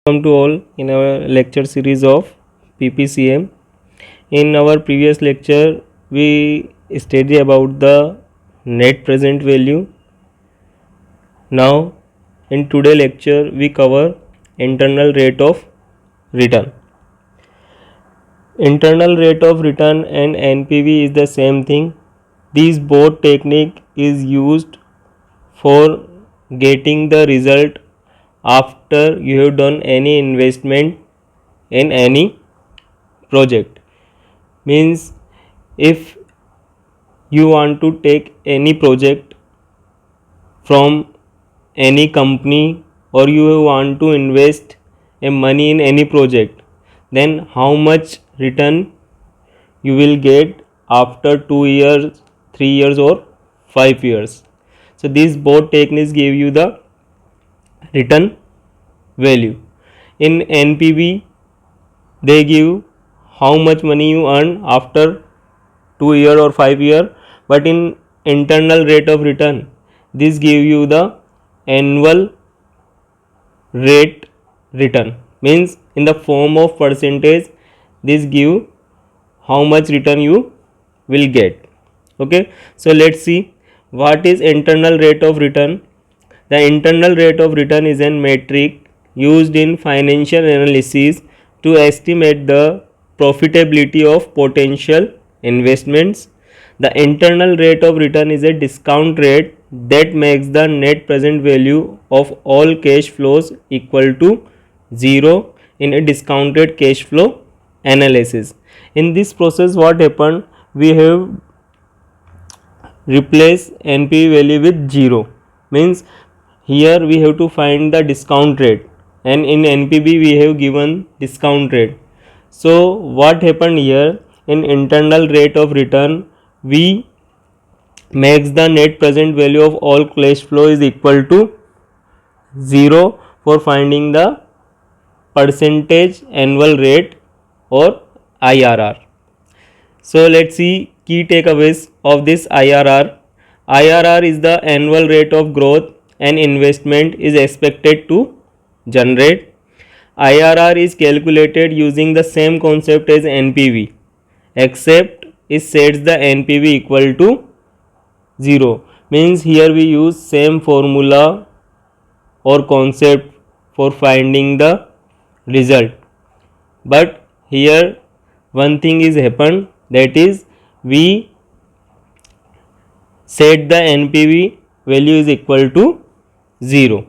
Welcome to all in our lecture series of PPCM. In our previous lecture, we studied about the net present value. Now, in today lecture, we cover internal rate of return. Internal rate of return and NPV is the same thing. These both technique is used for getting the result after you have done any investment in any project. Means if you want to take any project from any company or you want to invest a money in any project, then how much return you will get after 2 years, 3 years or 5 years. So these both techniques give you the return value. In NPV they give how much money you earn after 2 year or 5 year, but in internal rate of return this give you the annual rate return, means in the form of percentage this give how much return you will get. Okay, so let's see what is internal rate of return. The internal rate of return is a metric used in financial analysis to estimate the profitability of potential investments. The internal rate of return is a discount rate that makes the net present value of all cash flows equal to 0 in a discounted cash flow analysis. In this process, what happened? We have replaced NPV value with 0, means here we have to find the discount rate, and in NPV we have given discount rate. So what happened here? In internal rate of return we makes the net present value of all cash flow is equal to 0 for finding the percentage annual rate or IRR. So let's see key takeaways of this IRR. IRR is the annual rate of growth an investment is expected to generate. IRR is calculated using the same concept as NPV, except it sets the NPV equal to 0, means here we use same formula or concept for finding the result, but here one thing is happened, that is we set the NPV value is equal to 0.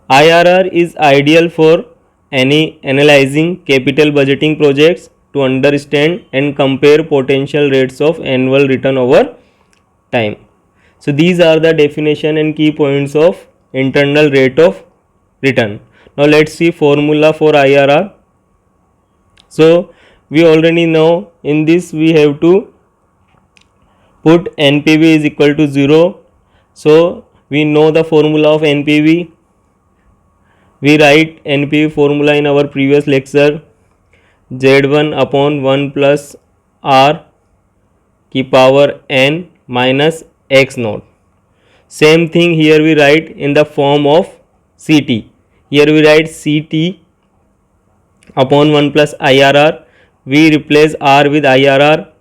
IRR is ideal for any analyzing capital budgeting projects to understand and compare potential rates of annual return over time. So these are the definition and key points of internal rate of return. Now let's see formula for IRR. So we already know in this we have to put NPV is equal to 0. So we know the formula of NPV. We write NPV formula in our previous lecture, Z1 upon 1 plus R की power n minus x naught. Same thing here we write in the form of CT. Here we write CT upon 1 plus IRR. We replace R with IRR,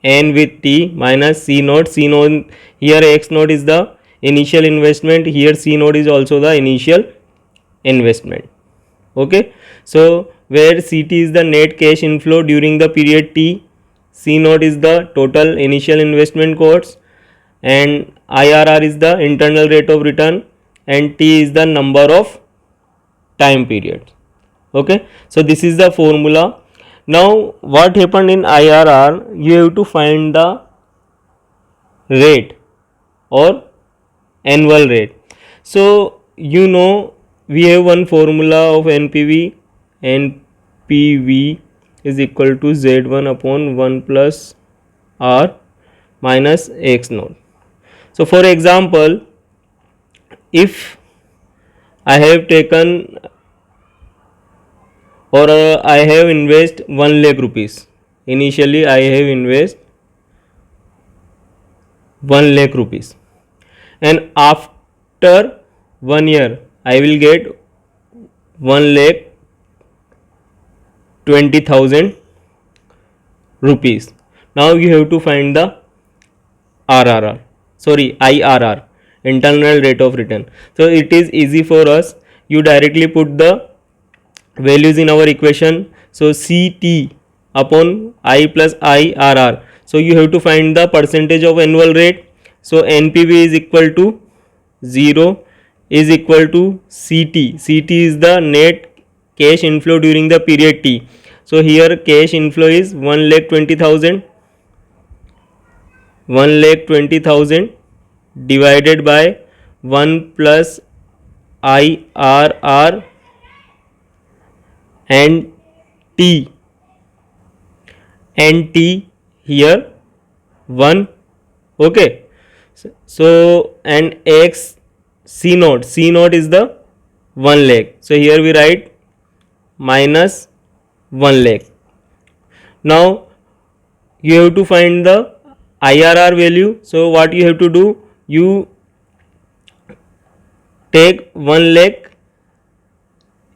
n with T minus C naught. C naught, here x naught is the initial investment, here C naught is also the initial investment. Okay, so where CT is the net cash inflow during the period T, C naught is the total initial investment cost, and IRR is the internal rate of return, and T is the number of time period. Okay, so this is the formula. Now what happened in IRR, you have to find the rate or annual rate. So you know we have one formula of NPV. NPV is equal to Z1 upon 1 plus R minus x naught. So for example, if I have taken or I have invest 1 lakh rupees, initially I have invest 1 lakh rupees, and after 1 year I will get 1,20,000 rupees. Now you have to find the RRR, sorry, IRR, internal rate of return. So it is easy for us. You directly put the values in our equation. So CT upon I plus IRR. So you have to find the percentage of annual rate. So NPV is equal to 0 is equal to CT. CT is the net cash inflow during the period T. So here cash inflow is 1,20,000. 1,20,000 divided by 1 plus IRR and T, and T here 1. Okay, so and X C naught is the 1 lakh. So here we write minus 1 lakh. Now you have to find the IRR value. So what you have to do, you take 1 lakh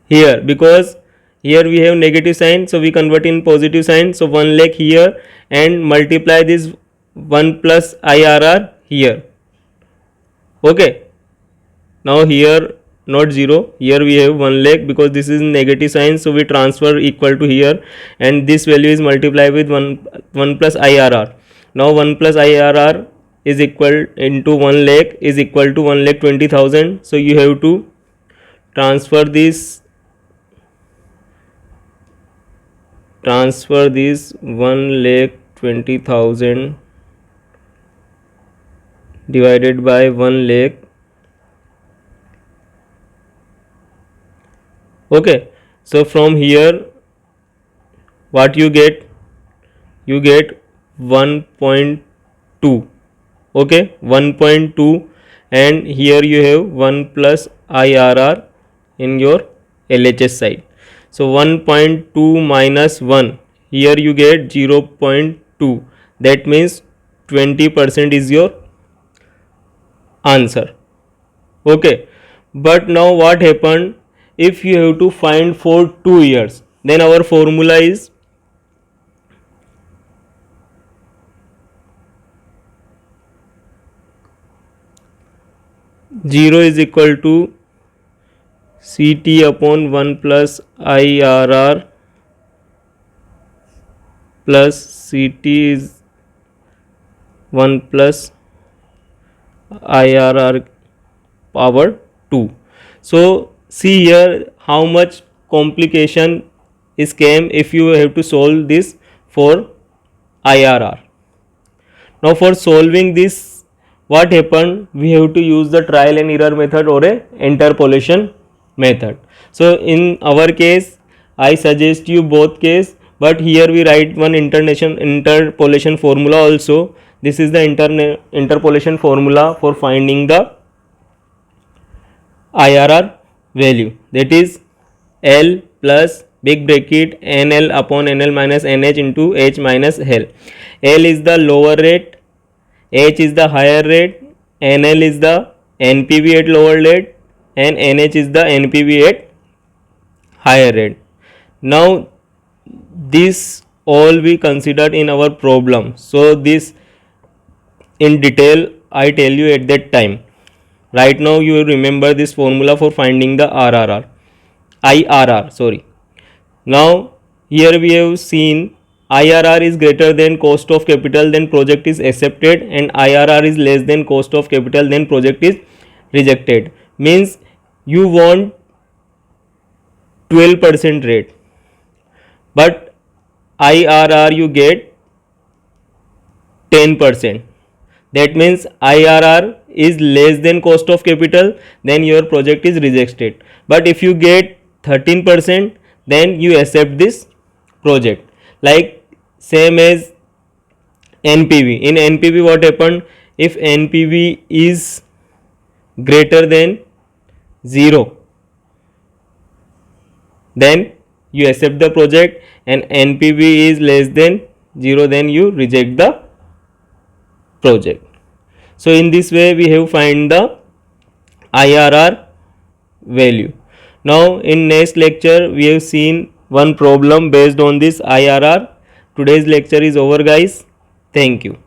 here, because here we have negative sign, so we convert in positive sign. So 1 lakh here and multiply this 1 plus IRR here. Okay, now here not 0, here we have 1 lakh, because this is negative sign, so we transfer equal to here, and this value is multiplied with 1 plus IRR. Now 1 plus IRR is equal into 1 lakh is equal to 1,20,000. So you have to transfer this 1,20,000 divided by 1 lakh. Okay, so from here what you get 1.2. okay, 1.2, and here you have 1 plus IRR in your LHS side. So 1.2 minus 1, here you get 0.2, that means 20% is your answer. Okay, but now what happened, if you have to find for 2 years, then our formula is zero is equal to CT upon 1 plus IRR plus CT is 1 plus IRR power 2. So see here how much complication is came if you have to solve this for IRR. Now for solving this, what happened, we have to use the trial and error method or a interpolation method. So in our case I suggest you both case, but here we write one interpolation formula also. This is the interpolation formula for finding the IRR value, that is L plus big bracket NL upon NL minus NH into H minus L. L is the lower rate, H is the higher rate, NL is the NPV at lower rate, and NH is the NPV at higher rate. Now this all we considered in our problem. So this in detail I tell you at that time. Right now you remember this formula for finding the IRR, sorry. Now here we have seen IRR is greater than cost of capital, then project is accepted, and IRR is less than cost of capital, then project is rejected. Means you want 12% rate, but IRR you get 10%. That means IRR is less than cost of capital, then your project is rejected. But if you get 13%, then you accept this project. Like same as NPV. In NPV what happened, if NPV is greater than 0, then you accept the project, and NPV is less than 0, then you reject the project. So in this way we have find the IRR value. Now in next lecture we have seen one problem based on this IRR. Today's lecture is over guys. Thank you.